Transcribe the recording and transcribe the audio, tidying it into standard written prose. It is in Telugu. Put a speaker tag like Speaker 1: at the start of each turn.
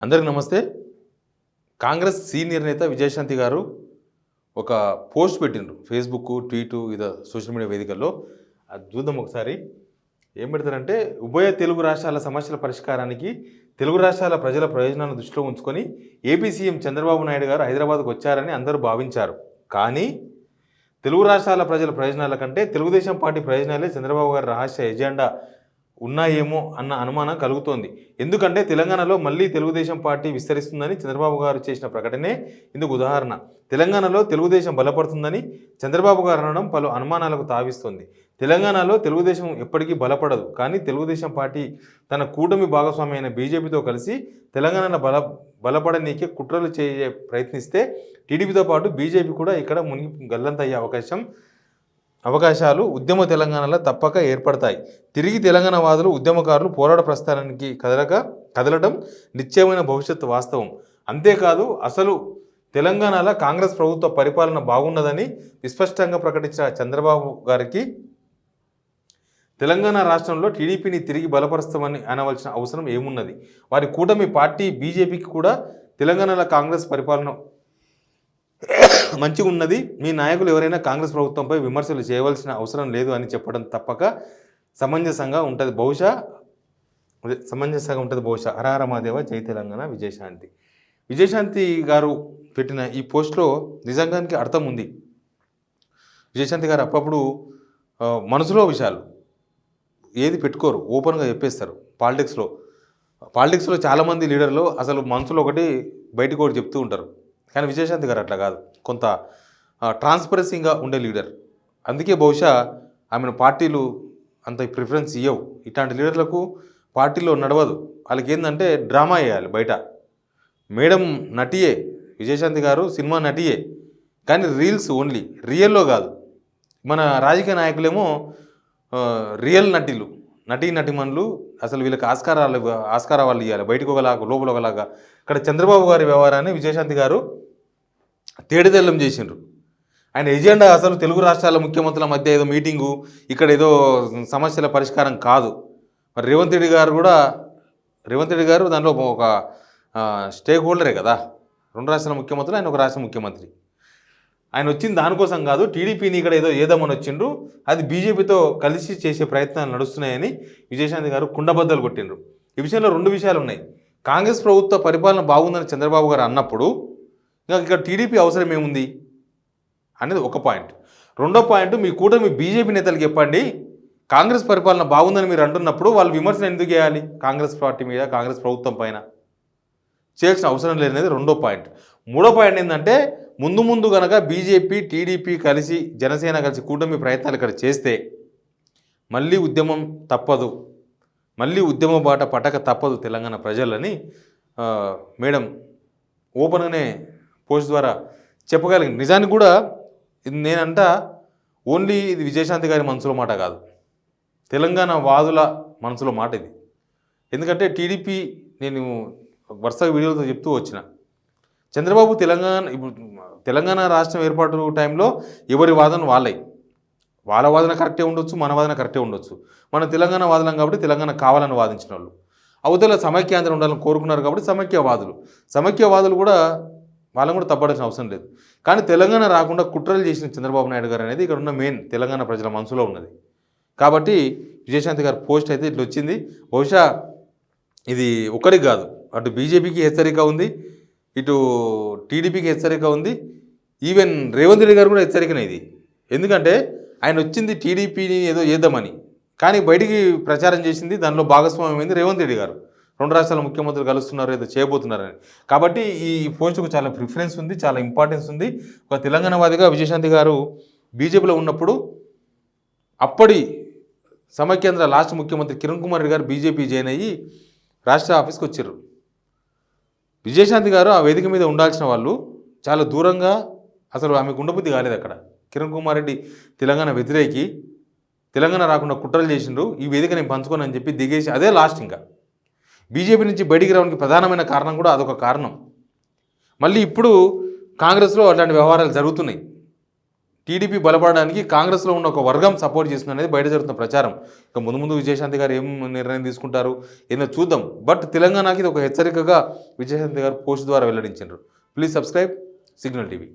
Speaker 1: అందరికీ నమస్తే. కాంగ్రెస్ సీనియర్ నేత విజయశాంతి గారు ఒక పోస్ట్ పెట్టిండ్రు. ఫేస్‌బుక్, ట్వీటు సోషల్ మీడియా వేదికల్లో. అది చూద్దాం ఒకసారి. ఏం పెడతారంటే, ఉభయ తెలుగు రాష్ట్రాల సమస్యల పరిష్కారానికి తెలుగు రాష్ట్రాల ప్రజల ప్రయోజనాలను దృష్టిలో ఉంచుకొని ఏపీ సీఎం చంద్రబాబు నాయుడు గారు హైదరాబాద్‌కు వచ్చారని అందరూ భావించారు. కానీ తెలుగు రాష్ట్రాల ప్రజల ప్రయోజనాల కంటే తెలుగుదేశం పార్టీ ప్రయోజనాలే చంద్రబాబు గారి రహస్య ఎజెండా ఉన్నాయేమో అన్న అనుమానం కలుగుతోంది. ఎందుకంటే తెలంగాణలో మళ్ళీ తెలుగుదేశం పార్టీ విస్తరిస్తుందని చంద్రబాబు గారు చేసిన ప్రకటనే ఇందుకు ఉదాహరణ. తెలంగాణలో తెలుగుదేశం బలపడుతుందని చంద్రబాబు గారు అనడం పలు అనుమానాలకు తావిస్తుంది. తెలంగాణలో తెలుగుదేశం ఎప్పటికీ బలపడదు. కానీ తెలుగుదేశం పార్టీ తన కూటమి భాగస్వామి అయిన బీజేపీతో కలిసి తెలంగాణలో బలపడనీకే కుట్రలు ప్రయత్నిస్తే టీడీపీతో పాటు బీజేపీ కూడా ఇక్కడ మునిగి గల్లంతయ్యే అవకాశాలు ఉద్యమ తెలంగాణలో తప్పక ఏర్పడతాయి. తిరిగి తెలంగాణ వాదులు ఉద్యమకారులు పోరాట ప్రస్థానానికి కదలడం నిశ్చయమైన భవిష్యత్తు వాస్తవం. అంతేకాదు, అసలు తెలంగాణలో కాంగ్రెస్ ప్రభుత్వ పరిపాలన బాగున్నదని విస్పష్టంగా ప్రకటించిన చంద్రబాబు గారికి తెలంగాణ రాష్ట్రంలో టీడీపీని తిరిగి బలపరుస్తామని అనవలసిన అవసరం ఏమున్నది? వారి కూటమి పార్టీ బీజేపీకి కూడా తెలంగాణలో కాంగ్రెస్ పరిపాలన మంచిగా ఉన్నది, మీ నాయకులు ఎవరైనా కాంగ్రెస్ ప్రభుత్వంపై విమర్శలు చేయవలసిన అవసరం లేదు అని చెప్పడం తప్పక సమంజసంగా ఉంటుంది బహుశా. హరహర మహాదేవ, జై తెలంగాణ. విజయశాంతి గారు పెట్టిన ఈ పోస్ట్లో నిజంగానికి అర్థం ఉంది. విజయశాంతి గారు అప్పుడప్పుడు మనసులో విషయాలు ఏది పెట్టుకోరు, ఓపెన్గా చెప్పేస్తారు. పాలిటిక్స్లో చాలామంది లీడర్లు అసలు మనసులో ఒకటి బయటకు ఒకటి చెప్తూ ఉంటారు. కానీ విజయశాంతి గారు అట్లా కాదు, కొంత ట్రాన్స్పరెన్సీగా ఉండే లీడర్. అందుకే బహుశా ఆమెను పార్టీలు అంత ప్రిఫరెన్స్ ఇవ్వవు. ఇట్లాంటి లీడర్లకు పార్టీలో నడవదు. వాళ్ళకి ఏంటంటే డ్రామా వేయాలి బయట. మేడం నటియే, విజయశాంతి గారు సినిమా నటియే, కానీ రీల్స్ ఓన్లీ, రియల్లో కాదు. మన రాజకీయ నాయకులేమో రియల్ నటీమణులు. అసలు వీళ్ళకి ఆస్కార వాళ్ళు ఇవ్వాలి, బయటకు ఒకలాగా లోపల ఒకలాగా. ఇక్కడ చంద్రబాబు గారి వ్యవహారాన్ని విజయశాంతి గారు తేడితెల్లం చేసిండ్రు. ఆయన ఎజెండా అసలు తెలుగు రాష్ట్రాల ముఖ్యమంత్రుల మధ్య ఏదో మీటింగు, ఇక్కడ ఏదో సమస్యల పరిష్కారం కాదు. మరి రేవంత్ రెడ్డి గారు దాంట్లో ఒక స్టేక్ హోల్డరే కదా. 2 రాష్ట్రాల ముఖ్యమంత్రులు, ఆయన ఒక రాష్ట్ర ముఖ్యమంత్రి. ఆయన వచ్చింది దానికోసం కాదు, టీడీపీని ఇక్కడ ఏదో ఏదామని వచ్చిండ్రు, అది బీజేపీతో కలిసి చేసే ప్రయత్నాలు నడుస్తున్నాయని విజయశాంతి గారు కుండబద్దలు కొట్టిండ్రు. ఈ విషయంలో 2 విషయాలు ఉన్నాయి. కాంగ్రెస్ ప్రభుత్వ పరిపాలన బాగుందని చంద్రబాబు గారు అన్నప్పుడు ఇక్కడ టీడీపీ అవసరం ఏముంది అనేది ఒక పాయింట్. రెండో పాయింట్, మీ కూటమి బీజేపీ నేతలకు చెప్పండి, కాంగ్రెస్ పరిపాలన బాగుందని మీరు అంటున్నప్పుడు వాళ్ళు విమర్శన ఎందుకు చేయాలి? కాంగ్రెస్ పార్టీ మీద, కాంగ్రెస్ ప్రభుత్వం పైన చేయాల్సిన అవసరం లేదనేది రెండో పాయింట్. మూడో పాయింట్ ఏంటంటే, ముందు కనుక బీజేపీ, టీడీపీ కలిసి, జనసేన కలిసి కూటమి ప్రయత్నాలు ఇక్కడ చేస్తే మళ్ళీ ఉద్యమం తప్పదు, మళ్ళీ ఉద్యమ బాట పట్టక తప్పదు తెలంగాణ ప్రజలని మేడం ఓపెన్గానే పోస్ట్ ద్వారా చెప్పగలిగింది. నిజానికి కూడా ఇది నేనంట ఓన్లీ ఇది విజయశాంతి గారి మనసులో మాట కాదు, తెలంగాణ వాదుల మనసులో మాట ఇది. ఎందుకంటే టీడీపీ, నేను వరుసగా వీడియోలతో చెప్తూ వచ్చిన, చంద్రబాబు తెలంగాణ రాష్ట్రం ఏర్పాటు టైంలో ఎవరి వాదన వాళ్ళ వాదన కరెక్టే ఉండొచ్చు, మన వాదన కరెక్టే ఉండొచ్చు. మన తెలంగాణ వాదనం కాబట్టి తెలంగాణ కావాలని వాదించిన వాళ్ళు, అవతల సమైక్యాంధ్ర ఉండాలని కోరుకున్నారు కాబట్టి సమైక్యవాదులు కూడా వాళ్ళని కూడా తప్పడాల్సిన అవసరం లేదు. కానీ తెలంగాణ రాకుండా కుట్రలు చేసిన చంద్రబాబు నాయుడు గారు అనేది ఇక్కడ ఉన్న మెయిన్ తెలంగాణ ప్రజల మనసులో ఉన్నది. కాబట్టి విజయశాంతి గారి పోస్ట్ అయితే ఇట్లా వచ్చింది. బహుశా ఇది ఒకరికి కాదు, అటు బీజేపీకి హెచ్చరిక ఉంది, ఇటు టీడీపీకి హెచ్చరిక ఉంది, ఈవెన్ రేవంత్ రెడ్డి గారు కూడా హెచ్చరికనే ఇది. ఎందుకంటే ఆయన వచ్చింది టీడీపీని ఏదో చేద్దామని, కానీ బయటికి ప్రచారం చేసింది, దానిలో భాగస్వామ్యమైంది రేవంత్ రెడ్డి గారు. 2 రాష్ట్రాల ముఖ్యమంత్రులు కలుస్తున్నారు, ఏదో చేయబోతున్నారని. కాబట్టి ఈ పోస్టుకు చాలా ప్రిఫరెన్స్ ఉంది, చాలా ఇంపార్టెన్స్ ఉంది. ఒక తెలంగాణవాదిగా విజయశాంతి గారు బీజేపీలో ఉన్నప్పుడు అప్పటి సమైక్యాంధ్ర లాస్ట్ ముఖ్యమంత్రి కిరణ్ కుమార్ రెడ్డి గారు బీజేపీ జాయిన్ అయ్యి రాష్ట్ర ఆఫీస్కి వచ్చారు. విజయశాంతి గారు ఆ వేదిక మీద ఉండాల్సిన వాళ్ళు చాలా దూరంగా, అసలు ఆమెకు ఉండబుద్ధి కాలేదు అక్కడ. కిరణ్ కుమార్ రెడ్డి తెలంగాణ వ్యతిరేకి, తెలంగాణ రాకుండా కుట్రలు చేసిండ్రు, ఈ వేదిక నేను పంచుకోను అని చెప్పి దిగేసి, అదే లాస్ట్. ఇంకా బీజేపీ నుంచి బయటికి రావడానికి ప్రధానమైన కారణం కూడా అదొక కారణం. మళ్ళీ ఇప్పుడు కాంగ్రెస్లో అట్లాంటి వ్యవహారాలు జరుగుతున్నాయి. టీడీపీ బలపడడానికి కాంగ్రెస్లో ఉన్న ఒక వర్గం సపోర్ట్ చేస్తుంది అనేది బయట జరుగుతున్న ప్రచారం. ఇక ముందు ముందు విజయశాంతి గారు ఏం నిర్ణయం తీసుకుంటారు ఏదో చూద్దాం. బట్ తెలంగాణకి ఇది ఒక హెచ్చరికగా విజయశాంతి గారు పోస్ట్ ద్వారా వెల్లడించారు. Please subscribe signal TV.